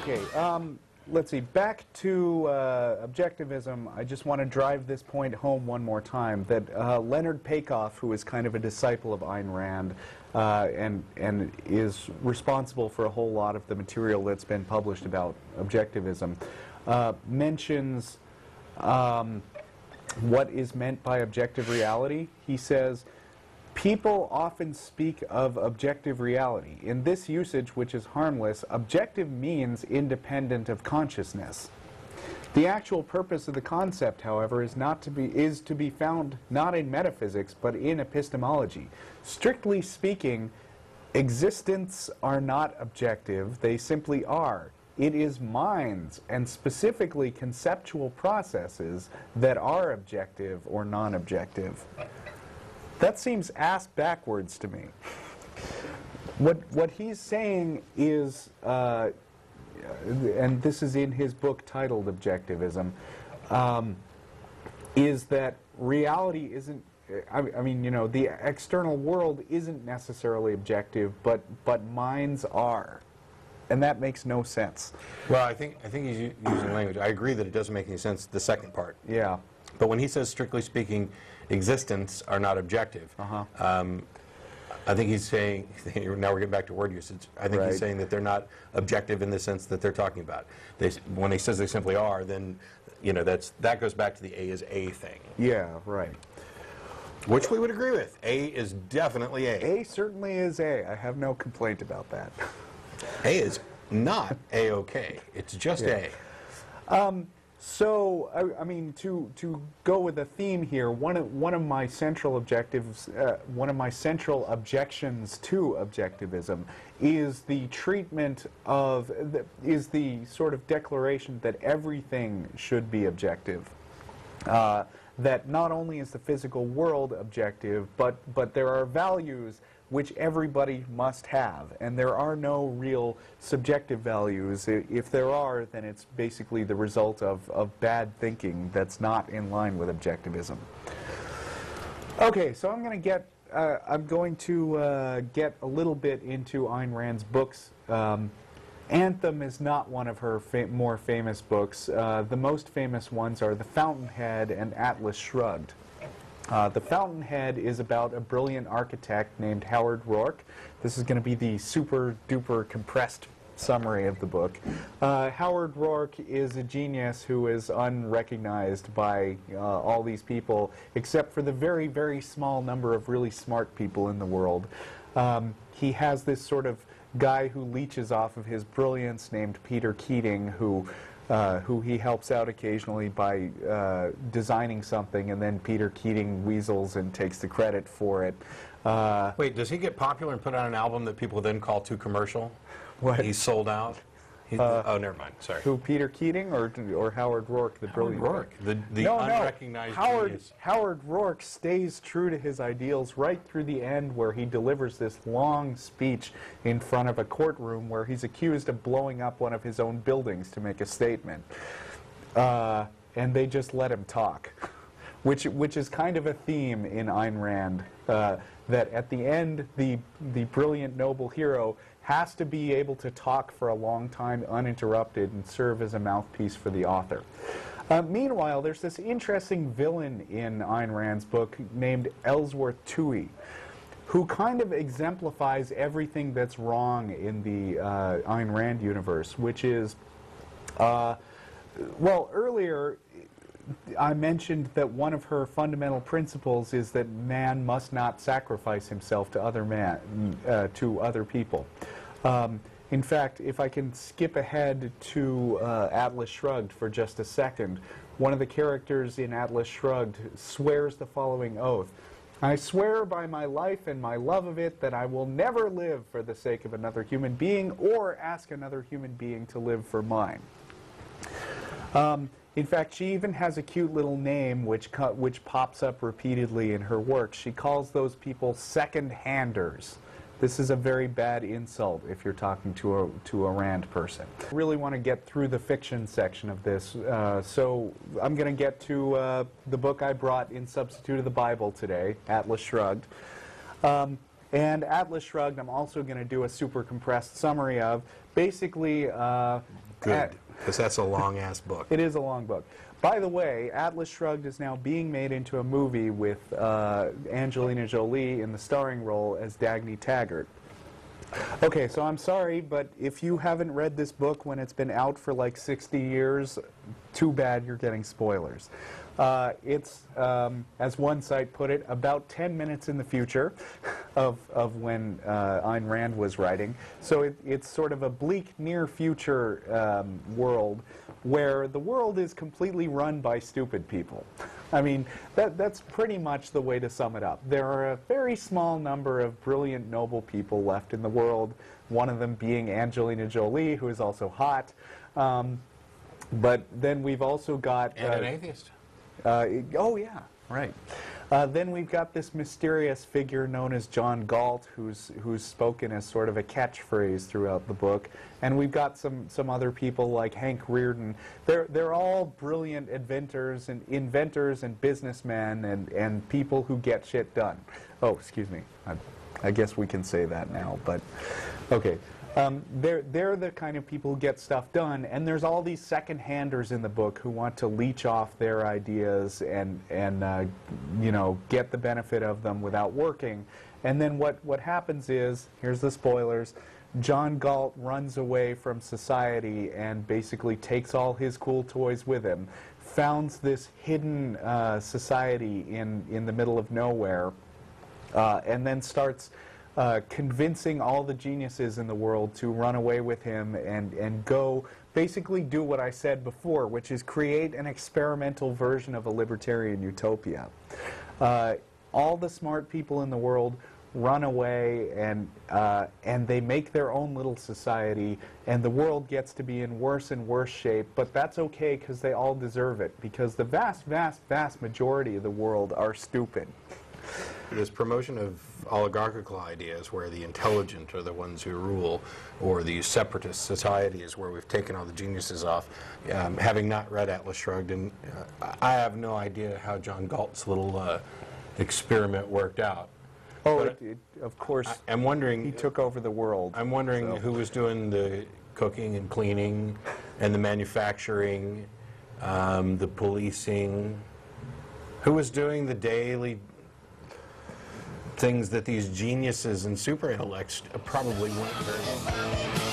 Okay, let's see. Back to objectivism. I just want to drive this point home one more time, that Leonard Peikoff, who is kind of a disciple of Ayn Rand and is responsible for a whole lot of the material that's been published about objectivism, mentions what is meant by objective reality. He says, people often speak of objective reality. In this usage, which is harmless, objective means independent of consciousness. The actual purpose of the concept, however, is to be found not in metaphysics, but in epistemology. Strictly speaking, existents are not objective, they simply are. It is minds, and specifically conceptual processes, that are objective or non-objective. That seems ass backwards to me. What he's saying is, and this is in his book titled Objectivism, is that reality isn't, I mean, you know, the external world isn't necessarily objective, but minds are. And that makes no sense. Well, I think he's using language. I agree that it doesn't make any sense, the second part. Yeah. But when he says, strictly speaking, existents are not objective, I think he's saying, now we're getting back to word usage, I think he's saying that they're not objective in the sense that they're talking about. When he says they simply are, then, you know, that goes back to the A is A thing. Yeah, right. Which we would agree with. A is definitely A. A certainly is A. I have no complaint about that. A is not A-OK. It's just A. So, I mean, to go with a theme here, one of my central objectives, one of my central objections to objectivism is the treatment of, is the sort of declaration that everything should be objective. That not only is the physical world objective, but there are values which everybody must have, and there are no real subjective values. If there are, then it's basically the result of bad thinking that's not in line with objectivism. Okay, so I'm going to get a little bit into Ayn Rand's books. Anthem is not one of her more famous books. The most famous ones are The Fountainhead and Atlas Shrugged. The Fountainhead is about a brilliant architect named Howard Rourke. This is going to be the super-duper compressed summary of the book. Howard Rourke is a genius who is unrecognized by all these people, except for the very, very small number of really smart people in the world. He has this sort of guy who leeches off of his brilliance named Peter Keating, who he helps out occasionally by designing something, and then Peter Keating weasels and takes the credit for it. Wait, does he get popular and put out an album that people then call too commercial? What? He's sold out? Oh, never mind. Sorry. Who, Peter Keating or Howard Rourke, the brilliant? Howard Rourke, the unrecognized genius. Howard Rourke stays true to his ideals right through the end, where he delivers this long speech in front of a courtroom where he's accused of blowing up one of his own buildings to make a statement. And they just let him talk, which is kind of a theme in Ayn Rand, that at the end, the brilliant noble hero has to be able to talk for a long time uninterrupted and serve as a mouthpiece for the author. Meanwhile, there's this interesting villain in Ayn Rand's book named Ellsworth Toohey, who kind of exemplifies everything that's wrong in the Ayn Rand universe, which is, well, earlier I mentioned that one of her fundamental principles is that man must not sacrifice himself to other people. In fact, if I can skip ahead to Atlas Shrugged for just a second, one of the characters in Atlas Shrugged swears the following oath: "I swear by my life and my love of it that I will never live for the sake of another human being or ask another human being to live for mine." In fact, she even has a cute little name which pops up repeatedly in her work. She calls those people second-handers. This is a very bad insult if you're talking to a Rand person. I really want to get through the fiction section of this, so I'm going to get to the book I brought in substitute of the Bible today, Atlas Shrugged. And Atlas Shrugged I'm also going to do a super compressed summary of. Basically, Good, because that's a long-ass book. It is a long book. By the way, Atlas Shrugged is now being made into a movie with Angelina Jolie in the starring role as Dagny Taggart. Okay, so I'm sorry, but if you haven't read this book when it's been out for like 60 years, too bad you're getting spoilers. It's, as one site put it, about 10 minutes in the future of when Ayn Rand was writing. So it's sort of a bleak near future world where the world is completely run by stupid people. I mean, that's pretty much the way to sum it up. There are a very small number of brilliant, noble people left in the world, one of them being Angelina Jolie, who is also hot. But then we've also got... And an atheist. Oh, yeah, right. Then we've got this mysterious figure known as John Galt, who's spoken as sort of a catchphrase throughout the book. And we've got some other people like Hank Rearden. They're all brilliant inventors and businessmen and people who get shit done. Oh, excuse me. I guess we can say that now, but okay. They're the kind of people who get stuff done, and there's all these second-handers in the book who want to leech off their ideas and you know, get the benefit of them without working. And then what happens is, here's the spoilers, John Galt runs away from society and basically takes all his cool toys with him, founds this hidden society in the middle of nowhere, and then starts convincing all the geniuses in the world to run away with him and go basically do what I said before, which is create an experimental version of a libertarian utopia. All the smart people in the world run away and they make their own little society, and the world gets to be in worse and worse shape, but that's okay because they all deserve it, because the vast, vast, vast majority of the world are stupid. This promotion of oligarchical ideas where the intelligent are the ones who rule, or the separatist societies where we've taken all the geniuses off, having not read Atlas Shrugged, and I have no idea how John Galt's little experiment worked out. Oh, of course, I'm wondering, he took over the world. I'm wondering who was doing the cooking and cleaning and the manufacturing, the policing, who was doing the daily things that these geniuses and super intellects probably weren't very well.